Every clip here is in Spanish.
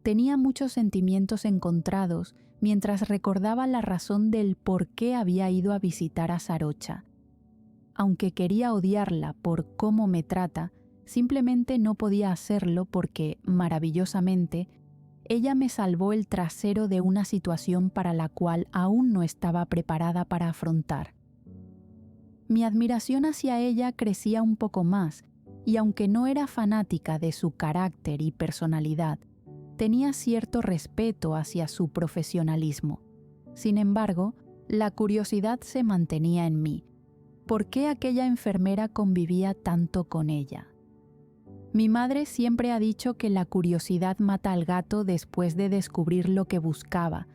Tenía muchos sentimientos encontrados mientras recordaba la razón del por qué había ido a visitar a Sarocha. Aunque quería odiarla por cómo me trata, simplemente no podía hacerlo porque, maravillosamente, ella me salvó el trasero de una situación para la cual aún no estaba preparada para afrontar. Mi admiración hacia ella crecía un poco más, y aunque no era fanática de su carácter y personalidad, tenía cierto respeto hacia su profesionalismo. Sin embargo, la curiosidad se mantenía en mí. ¿Por qué aquella enfermera convivía tanto con ella? Mi madre siempre ha dicho que la curiosidad mata al gato después de descubrir lo que buscaba,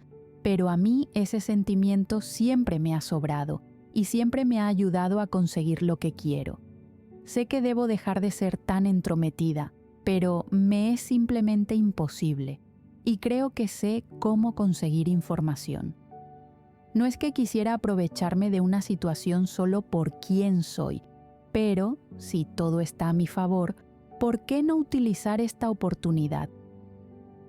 pero a mí ese sentimiento siempre me ha sobrado y siempre me ha ayudado a conseguir lo que quiero. Sé que debo dejar de ser tan entrometida, pero me es simplemente imposible, y creo que sé cómo conseguir información. No es que quisiera aprovecharme de una situación solo por quién soy, pero, si todo está a mi favor, ¿por qué no utilizar esta oportunidad?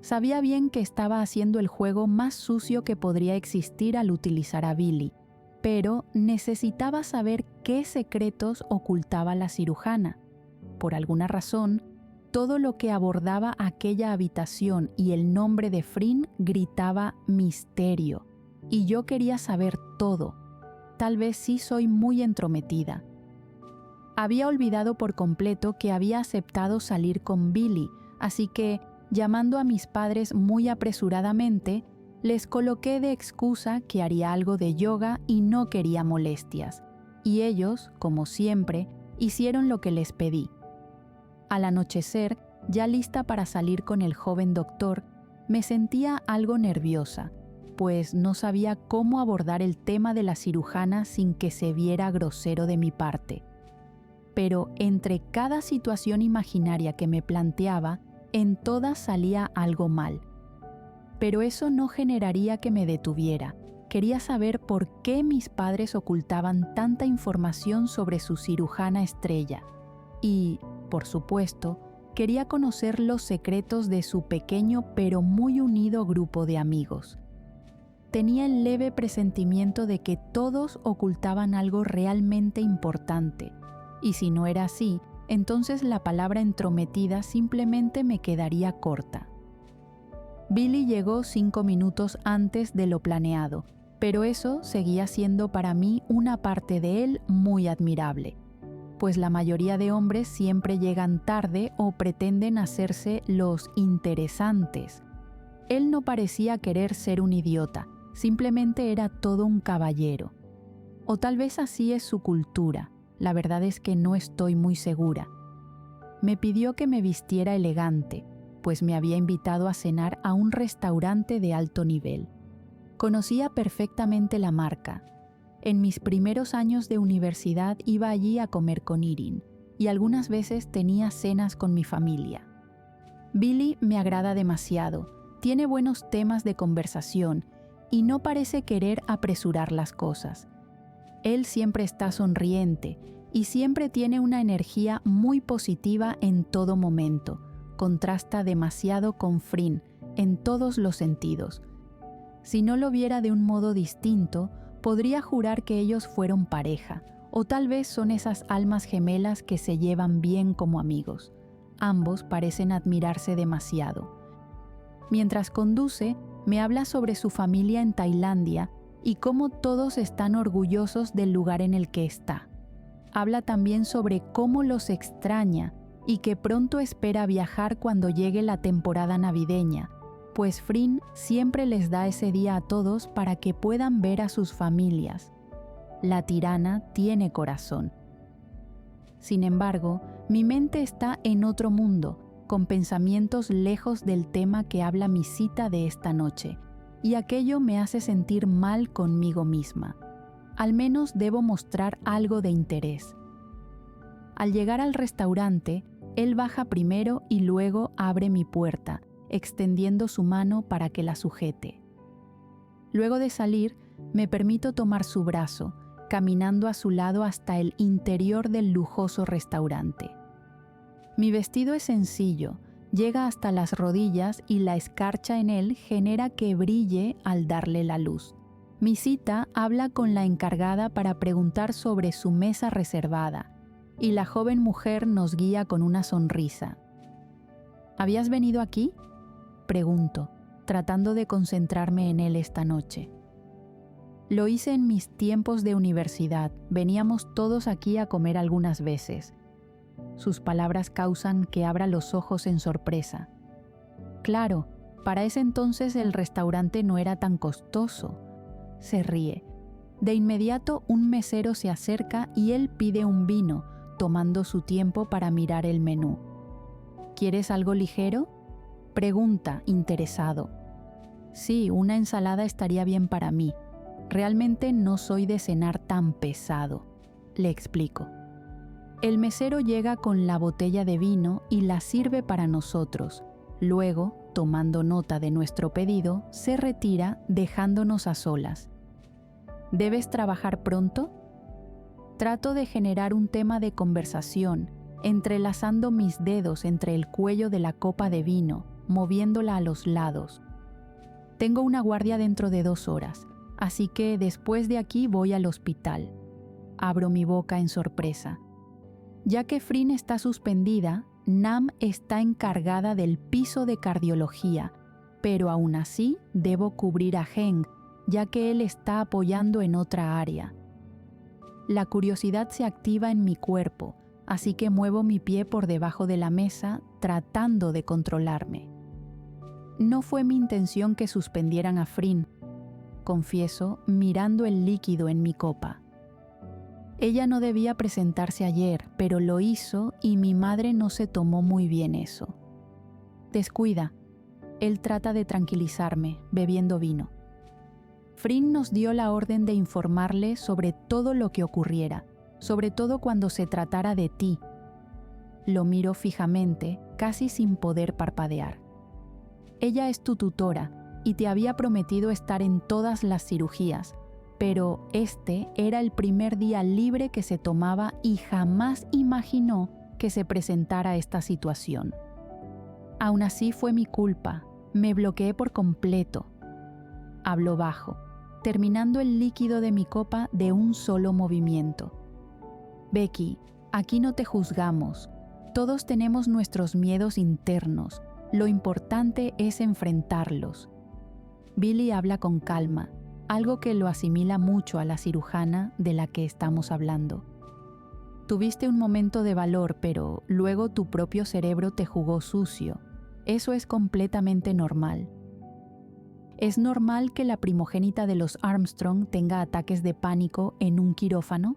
Sabía bien que estaba haciendo el juego más sucio que podría existir al utilizar a Billy, pero necesitaba saber qué secretos ocultaba la cirujana. Por alguna razón, todo lo que abordaba aquella habitación y el nombre de Fryn gritaba misterio, y yo quería saber todo. Tal vez sí soy muy entrometida. Había olvidado por completo que había aceptado salir con Billy, así que, llamando a mis padres muy apresuradamente, les coloqué de excusa que haría algo de yoga y no quería molestias, y ellos, como siempre, hicieron lo que les pedí. Al anochecer, ya lista para salir con el joven doctor, me sentía algo nerviosa, pues no sabía cómo abordar el tema de la cirujana sin que se viera grosero de mi parte. Pero entre cada situación imaginaria que me planteaba, en todas salía algo mal. Pero eso no generaría que me detuviera. Quería saber por qué mis padres ocultaban tanta información sobre su cirujana estrella. Y, por supuesto, quería conocer los secretos de su pequeño pero muy unido grupo de amigos. Tenía el leve presentimiento de que todos ocultaban algo realmente importante. Y si no era así, entonces la palabra entrometida simplemente me quedaría corta. Billy llegó 5 minutos antes de lo planeado, pero eso seguía siendo para mí una parte de él muy admirable, pues la mayoría de hombres siempre llegan tarde o pretenden hacerse los interesantes. Él no parecía querer ser un idiota, simplemente era todo un caballero. O tal vez así es su cultura. La verdad es que no estoy muy segura. Me pidió que me vistiera elegante, pues me había invitado a cenar a un restaurante de alto nivel. Conocía perfectamente la marca. En mis primeros años de universidad iba allí a comer con Irene, y algunas veces tenía cenas con mi familia. Billy me agrada demasiado, tiene buenos temas de conversación y no parece querer apresurar las cosas. Él siempre está sonriente y siempre tiene una energía muy positiva en todo momento. Contrasta demasiado con Fryn en todos los sentidos. Si no lo viera de un modo distinto, podría jurar que ellos fueron pareja, o tal vez son esas almas gemelas que se llevan bien como amigos. Ambos parecen admirarse demasiado. Mientras conduce, me habla sobre su familia en Tailandia y cómo todos están orgullosos del lugar en el que está. Habla también sobre cómo los extraña y que pronto espera viajar cuando llegue la temporada navideña, pues Fryn siempre les da ese día a todos para que puedan ver a sus familias. La tirana tiene corazón. Sin embargo, mi mente está en otro mundo, con pensamientos lejos del tema que habla mi cita de esta noche, y aquello me hace sentir mal conmigo misma. Al menos debo mostrar algo de interés. Al llegar al restaurante, él baja primero y luego abre mi puerta, extendiendo su mano para que la sujete. Luego de salir, me permito tomar su brazo, caminando a su lado hasta el interior del lujoso restaurante. Mi vestido es sencillo, Llega hasta las rodillas y la escarcha en él genera que brille al darle la luz. Mi cita habla con la encargada para preguntar sobre su mesa reservada, y la joven mujer nos guía con una sonrisa. ¿Habías venido aquí?, pregunto, tratando de concentrarme en él esta noche. Lo hice en mis tiempos de universidad, veníamos todos aquí a comer algunas veces. Sus palabras causan que abra los ojos en sorpresa. Claro, para ese entonces el restaurante no era tan costoso. Se ríe. De inmediato un mesero se acerca y él pide un vino, tomando su tiempo para mirar el menú. ¿Quieres algo ligero?, pregunta, interesado. Sí, una ensalada estaría bien para mí. Realmente no soy de cenar tan pesado, le explico. El mesero llega con la botella de vino y la sirve para nosotros. Luego, tomando nota de nuestro pedido, se retira dejándonos a solas. ¿Debes trabajar pronto? Trato de generar un tema de conversación, entrelazando mis dedos entre el cuello de la copa de vino, moviéndola a los lados. Tengo una guardia dentro de 2 horas, así que después de aquí voy al hospital. Abro mi boca en sorpresa. Ya que Frin está suspendida, Nam está encargada del piso de cardiología, pero aún así debo cubrir a Heng, ya que él está apoyando en otra área. La curiosidad se activa en mi cuerpo, así que muevo mi pie por debajo de la mesa tratando de controlarme. No fue mi intención que suspendieran a Frin, confieso, mirando el líquido en mi copa. Ella no debía presentarse ayer, pero lo hizo y mi madre no se tomó muy bien eso. Descuida. Él trata de tranquilizarme, bebiendo vino. Frin nos dio la orden de informarle sobre todo lo que ocurriera, sobre todo cuando se tratara de ti. Lo miro fijamente, casi sin poder parpadear. Ella es tu tutora y te había prometido estar en todas las cirugías, pero este era el primer día libre que se tomaba y jamás imaginó que se presentara esta situación. Aún así fue mi culpa, me bloqueé por completo. Hablo bajo, terminando el líquido de mi copa de un solo movimiento. Becky, aquí no te juzgamos. Todos tenemos nuestros miedos internos. Lo importante es enfrentarlos. Billy habla con calma, algo que lo asimila mucho a la cirujana de la que estamos hablando. Tuviste un momento de valor, pero luego tu propio cerebro te jugó sucio. Eso es completamente normal. ¿Es normal que la primogénita de los Armstrong tenga ataques de pánico en un quirófano?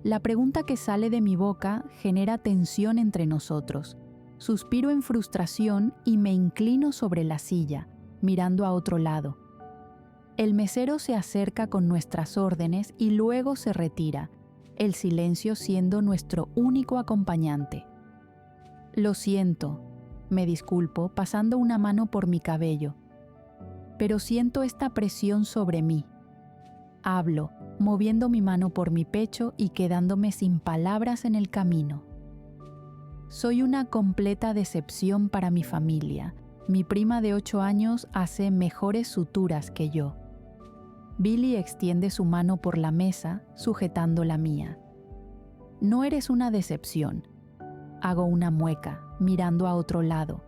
La pregunta que sale de mi boca genera tensión entre nosotros. Suspiro en frustración y me inclino sobre la silla, mirando a otro lado. El mesero se acerca con nuestras órdenes y luego se retira, el silencio siendo nuestro único acompañante. Lo siento, me disculpo pasando una mano por mi cabello, pero siento esta presión sobre mí. Hablo, moviendo mi mano por mi pecho y quedándome sin palabras en el camino. Soy una completa decepción para mi familia. Mi prima de 8 años hace mejores suturas que yo. Billy extiende su mano por la mesa, sujetando la mía. No eres una decepción. Hago una mueca, mirando a otro lado.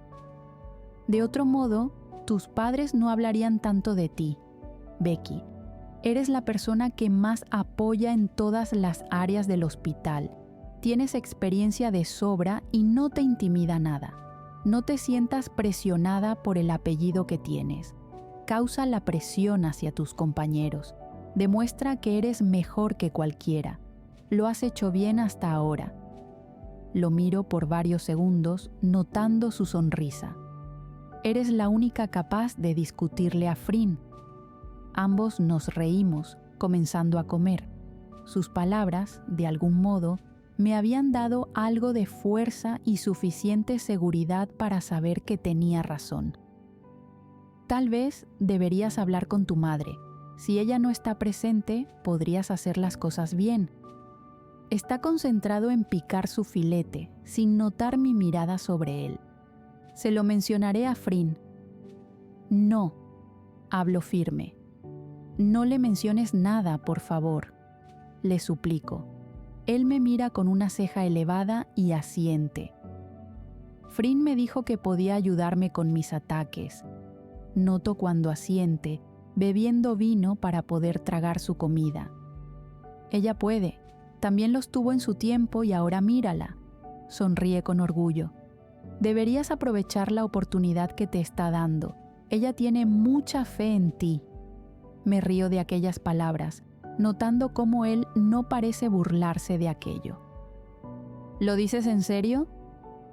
De otro modo, tus padres no hablarían tanto de ti. Becky, eres la persona que más apoya en todas las áreas del hospital. Tienes experiencia de sobra y no te intimida nada. No te sientas presionada por el apellido que tienes. Causa la presión hacia tus compañeros. Demuestra que eres mejor que cualquiera. Lo has hecho bien hasta ahora. Lo miro por varios segundos, notando su sonrisa. Eres la única capaz de discutirle a Frin. Ambos nos reímos, comenzando a comer. Sus palabras, de algún modo, me habían dado algo de fuerza y suficiente seguridad para saber que tenía razón. Tal vez deberías hablar con tu madre. Si ella no está presente, podrías hacer las cosas bien. Está concentrado en picar su filete, sin notar mi mirada sobre él. Se lo mencionaré a Frin. No, hablo firme. No le menciones nada, por favor, le suplico. Él me mira con una ceja elevada y asiente. Frin me dijo que podía ayudarme con mis ataques. Noto cuando asiente, bebiendo vino para poder tragar su comida. Ella puede, también los tuvo en su tiempo y ahora mírala. Sonríe con orgullo. Deberías aprovechar la oportunidad que te está dando. Ella tiene mucha fe en ti. Me río de aquellas palabras, notando cómo él no parece burlarse de aquello. ¿Lo dices en serio?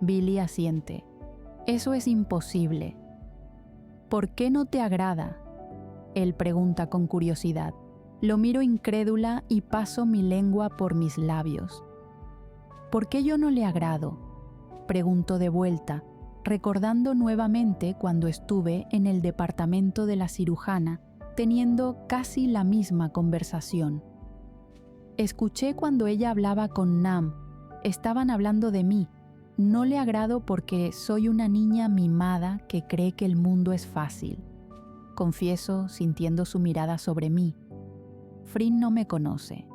Billy asiente. Eso es imposible. ¿Por qué no te agrada? Él pregunta con curiosidad. Lo miro incrédula y paso mi lengua por mis labios. ¿Por qué yo no le agrado? Pregunto de vuelta, recordando nuevamente cuando estuve en el departamento de la cirujana teniendo casi la misma conversación. Escuché cuando ella hablaba con Nam. Estaban hablando de mí. No le agrado porque soy una niña mimada que cree que el mundo es fácil. Confieso sintiendo su mirada sobre mí. Frin no me conoce.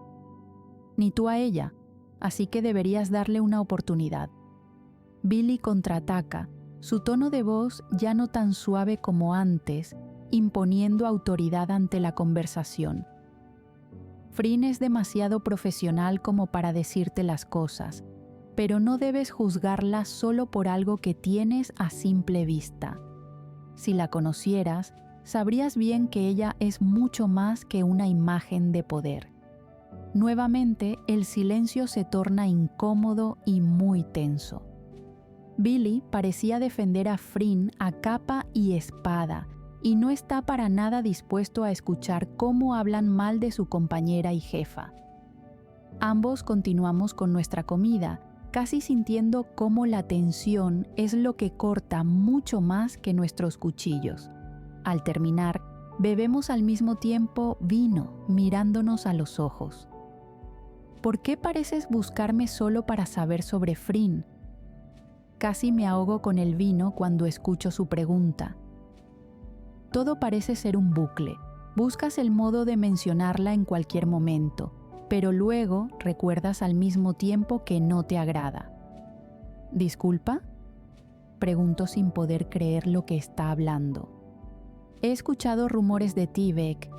Ni tú a ella, así que deberías darle una oportunidad. Billy contraataca, su tono de voz ya no tan suave como antes, imponiendo autoridad ante la conversación. Frin es demasiado profesional como para decirte las cosas, pero no debes juzgarla solo por algo que tienes a simple vista. Si la conocieras, sabrías bien que ella es mucho más que una imagen de poder. Nuevamente, el silencio se torna incómodo y muy tenso. Billy parecía defender a Frin a capa y espada, y no está para nada dispuesto a escuchar cómo hablan mal de su compañera y jefa. Ambos continuamos con nuestra comida, casi sintiendo cómo la tensión es lo que corta mucho más que nuestros cuchillos. Al terminar, bebemos al mismo tiempo vino, mirándonos a los ojos. ¿Por qué pareces buscarme solo para saber sobre Frin? Casi me ahogo con el vino cuando escucho su pregunta. Todo parece ser un bucle. Buscas el modo de mencionarla en cualquier momento, pero luego recuerdas al mismo tiempo que no te agrada. ¿Disculpa? Pregunto sin poder creer lo que está hablando. He escuchado rumores de ti, Beck.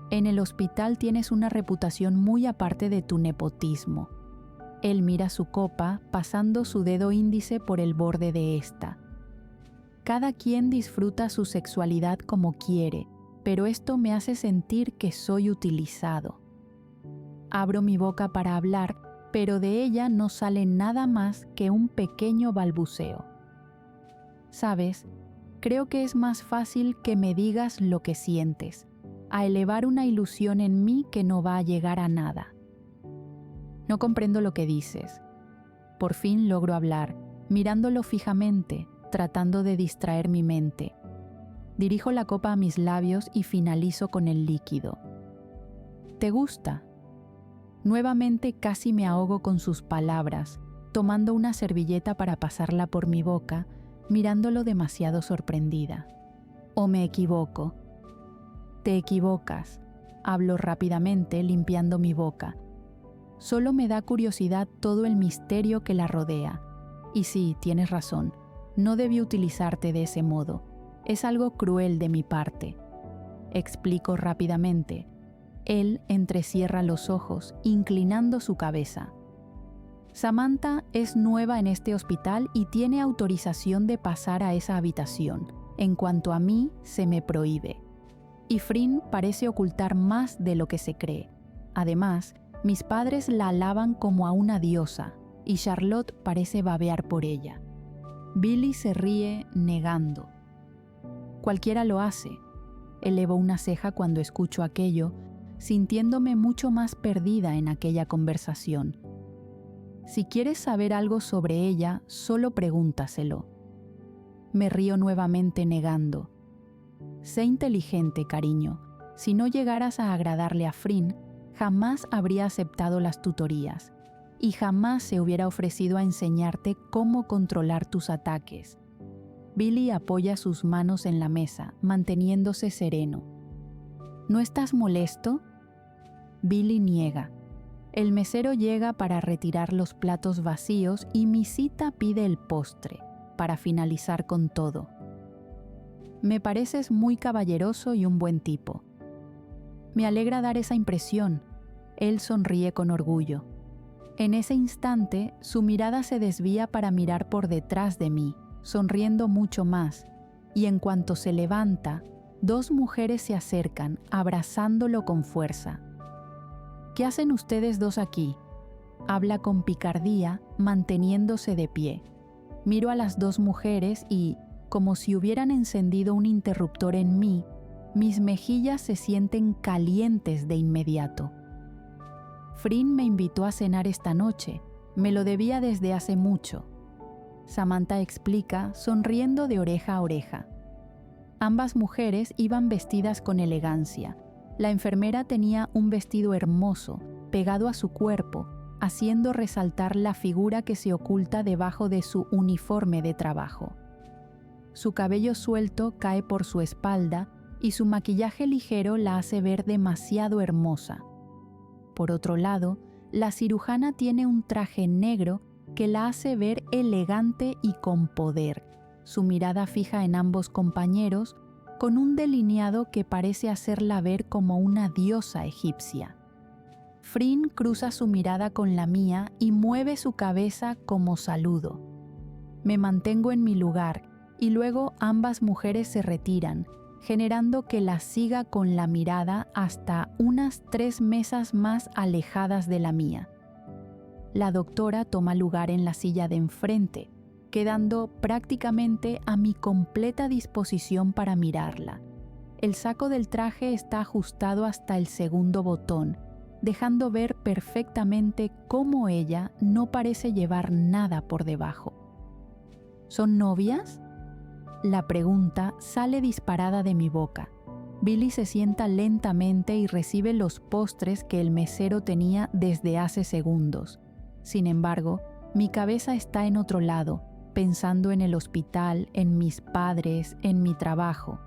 En el hospital tienes una reputación muy aparte de tu nepotismo. Él mira su copa, pasando su dedo índice por el borde de esta. Cada quien disfruta su sexualidad como quiere, pero esto me hace sentir que soy utilizado. Abro mi boca para hablar, pero de ella no sale nada más que un pequeño balbuceo. ¿Sabes? Creo que es más fácil que me digas lo que sientes, a elevar una ilusión en mí que no va a llegar a nada. No comprendo lo que dices. Por fin logro hablar, mirándolo fijamente, tratando de distraer mi mente. Dirijo la copa a mis labios y finalizo con el líquido. ¿Te gusta? Nuevamente casi me ahogo con sus palabras, tomando una servilleta para pasarla por mi boca, mirándolo demasiado sorprendida. ¿O me equivoco? Te equivocas, hablo rápidamente limpiando mi boca. Solo me da curiosidad todo el misterio que la rodea. Y sí, tienes razón, no debí utilizarte de ese modo. Es algo cruel de mi parte. Explico rápidamente. Él entrecierra los ojos, inclinando su cabeza. Samantha es nueva en este hospital y tiene autorización de pasar a esa habitación. En cuanto a mí, se me prohíbe. Y Frin parece ocultar más de lo que se cree. Además, mis padres la alaban como a una diosa, y Charlotte parece babear por ella. Billy se ríe negando. Cualquiera lo hace. Elevo una ceja cuando escucho aquello, sintiéndome mucho más perdida en aquella conversación. Si quieres saber algo sobre ella, solo pregúntaselo. Me río nuevamente negando. Sé inteligente, cariño. Si no llegaras a agradarle a Frin, jamás habría aceptado las tutorías y jamás se hubiera ofrecido a enseñarte cómo controlar tus ataques. Billy apoya sus manos en la mesa, manteniéndose sereno. ¿No estás molesto? Billy niega. El mesero llega para retirar los platos vacíos y mi cita pide el postre, para finalizar con todo. Me pareces muy caballeroso y un buen tipo. Me alegra dar esa impresión. Él sonríe con orgullo. En ese instante, su mirada se desvía para mirar por detrás de mí, sonriendo mucho más, y en cuanto se levanta, 2 mujeres se acercan, abrazándolo con fuerza. ¿Qué hacen ustedes 2 aquí? Habla con picardía, manteniéndose de pie. Miro a las 2 mujeres y, como si hubieran encendido un interruptor en mí, mis mejillas se sienten calientes de inmediato. Frin me invitó a cenar esta noche, me lo debía desde hace mucho. Samantha explica, sonriendo de oreja a oreja. Ambas mujeres iban vestidas con elegancia. La enfermera tenía un vestido hermoso, pegado a su cuerpo, haciendo resaltar la figura que se oculta debajo de su uniforme de trabajo. Su cabello suelto cae por su espalda y su maquillaje ligero la hace ver demasiado hermosa. Por otro lado, la cirujana tiene un traje negro que la hace ver elegante y con poder, su mirada fija en ambos compañeros, con un delineado que parece hacerla ver como una diosa egipcia. Frin cruza su mirada con la mía y mueve su cabeza como saludo. Me mantengo en mi lugar y luego ambas mujeres se retiran, generando que la siga con la mirada hasta unas 3 mesas más alejadas de la mía. La doctora toma lugar en la silla de enfrente, quedando prácticamente a mi completa disposición para mirarla. El saco del traje está ajustado hasta el segundo botón, dejando ver perfectamente cómo ella no parece llevar nada por debajo. ¿Son novias? La pregunta sale disparada de mi boca. Billy se sienta lentamente y recibe los postres que el mesero tenía desde hace segundos. Sin embargo, mi cabeza está en otro lado, pensando en el hospital, en mis padres, en mi trabajo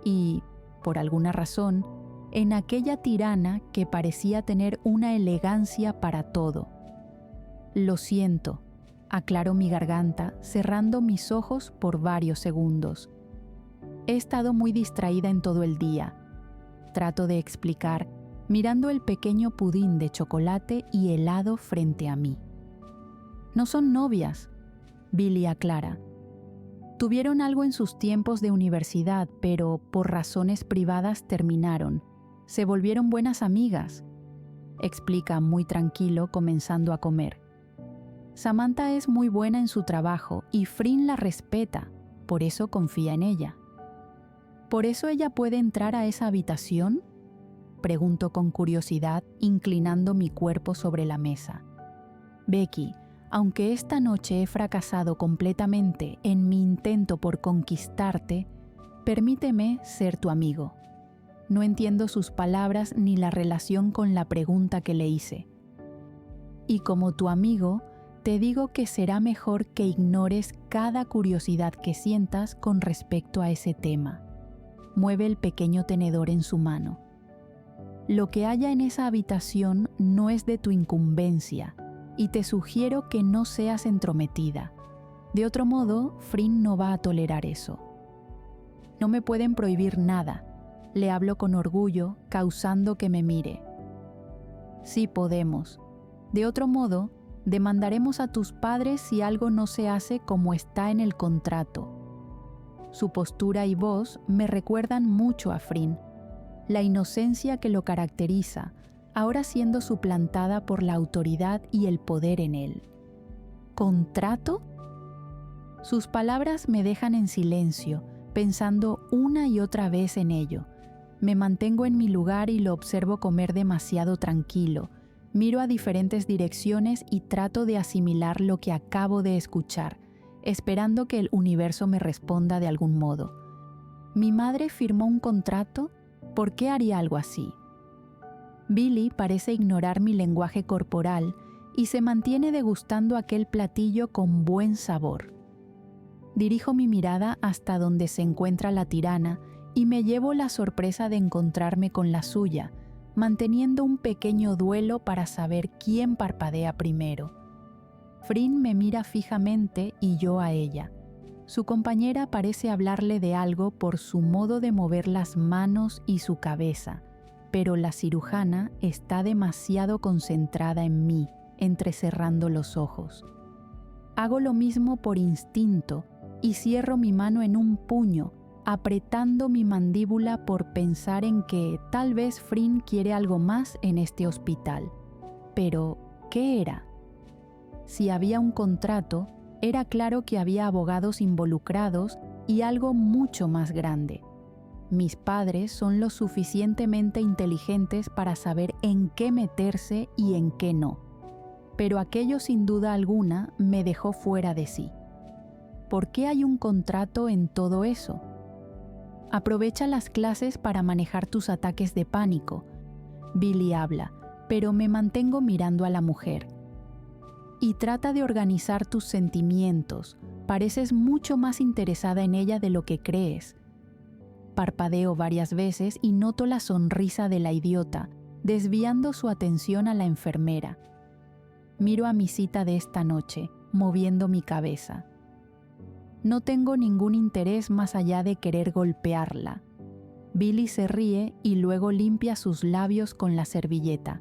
y, por alguna razón, en aquella tirana que parecía tener una elegancia para todo. Lo siento, aclaro mi garganta, cerrando mis ojos por varios segundos. He estado muy distraída en todo el día. Trato de explicar, mirando el pequeño pudín de chocolate y helado frente a mí. No son novias, Billy aclara. Tuvieron algo en sus tiempos de universidad, pero por razones privadas terminaron. Se volvieron buenas amigas, explica muy tranquilo, comenzando a comer. Samantha es muy buena en su trabajo y Frin la respeta, por eso confía en ella. ¿Por eso ella puede entrar a esa habitación? Pregunto con curiosidad, inclinando mi cuerpo sobre la mesa. Becky, aunque esta noche he fracasado completamente en mi intento por conquistarte, permíteme ser tu amigo. No entiendo sus palabras ni la relación con la pregunta que le hice. Y como tu amigo, te digo que será mejor que ignores cada curiosidad que sientas con respecto a ese tema. Mueve el pequeño tenedor en su mano. Lo que haya en esa habitación no es de tu incumbencia, y te sugiero que no seas entrometida. De otro modo, Frin no va a tolerar eso. No me pueden prohibir nada. Le hablo con orgullo, causando que me mire. Sí podemos. De otro modo, demandaremos a tus padres si algo no se hace como está en el contrato. Su postura y voz me recuerdan mucho a Frin, la inocencia que lo caracteriza, ahora siendo suplantada por la autoridad y el poder en él. ¿Contrato? Sus palabras me dejan en silencio, pensando una y otra vez en ello. Me mantengo en mi lugar y lo observo comer demasiado tranquilo. Miro a diferentes direcciones y trato de asimilar lo que acabo de escuchar, esperando que el universo me responda de algún modo. ¿Mi madre firmó un contrato? ¿Por qué haría algo así? Billy parece ignorar mi lenguaje corporal y se mantiene degustando aquel platillo con buen sabor. Dirijo mi mirada hasta donde se encuentra la tirana y me llevo la sorpresa de encontrarme con la suya, manteniendo un pequeño duelo para saber quién parpadea primero. Frin me mira fijamente y yo a ella. Su compañera parece hablarle de algo por su modo de mover las manos y su cabeza, pero la cirujana está demasiado concentrada en mí, entrecerrando los ojos. Hago lo mismo por instinto y cierro mi mano en un puño, apretando mi mandíbula por pensar en que tal vez Frin quiere algo más en este hospital. Pero, ¿qué era? Si había un contrato, era claro que había abogados involucrados y algo mucho más grande. Mis padres son lo suficientemente inteligentes para saber en qué meterse y en qué no. Pero aquello sin duda alguna me dejó fuera de sí. ¿Por qué hay un contrato en todo eso? Aprovecha las clases para manejar tus ataques de pánico. Billy habla, pero me mantengo mirando a la mujer. Y trata de organizar tus sentimientos. Pareces mucho más interesada en ella de lo que crees. Parpadeo varias veces y noto la sonrisa de la idiota, desviando su atención a la enfermera. Miro a mi cita de esta noche, moviendo mi cabeza. No tengo ningún interés más allá de querer golpearla. Billy se ríe y luego limpia sus labios con la servilleta.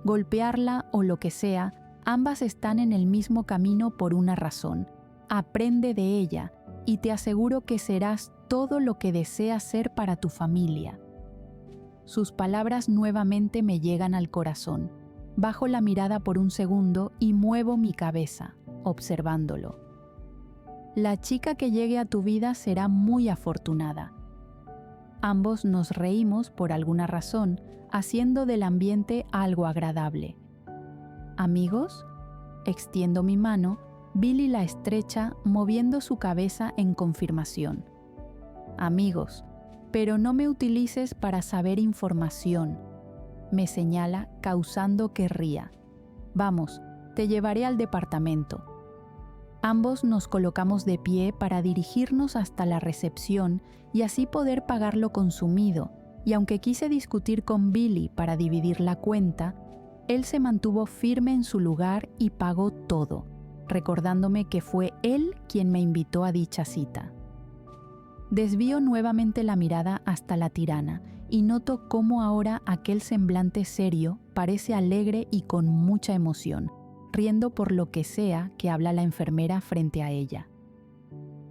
Golpearla o lo que sea, ambas están en el mismo camino por una razón. Aprende de ella y te aseguro que serás todo lo que deseas ser para tu familia. Sus palabras nuevamente me llegan al corazón. Bajo la mirada por un segundo y muevo mi cabeza, observándolo. La chica que llegue a tu vida será muy afortunada. Ambos nos reímos por alguna razón, haciendo del ambiente algo agradable. ¿Amigos? Extiendo mi mano, Billy la estrecha, moviendo su cabeza en confirmación. Amigos, pero no me utilices para saber información, me señala, causando que ría. Vamos, te llevaré al departamento. Ambos nos colocamos de pie para dirigirnos hasta la recepción y así poder pagar lo consumido, y aunque quise discutir con Billy para dividir la cuenta, él se mantuvo firme en su lugar y pagó todo, recordándome que fue él quien me invitó a dicha cita. Desvío nuevamente la mirada hasta la tirana y noto cómo ahora aquel semblante serio parece alegre y con mucha emoción, riendo por lo que sea que habla la enfermera frente a ella.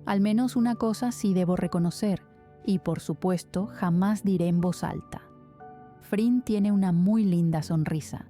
Al menos una cosa sí debo reconocer, y por supuesto jamás diré en voz alta. Frin tiene una muy linda sonrisa.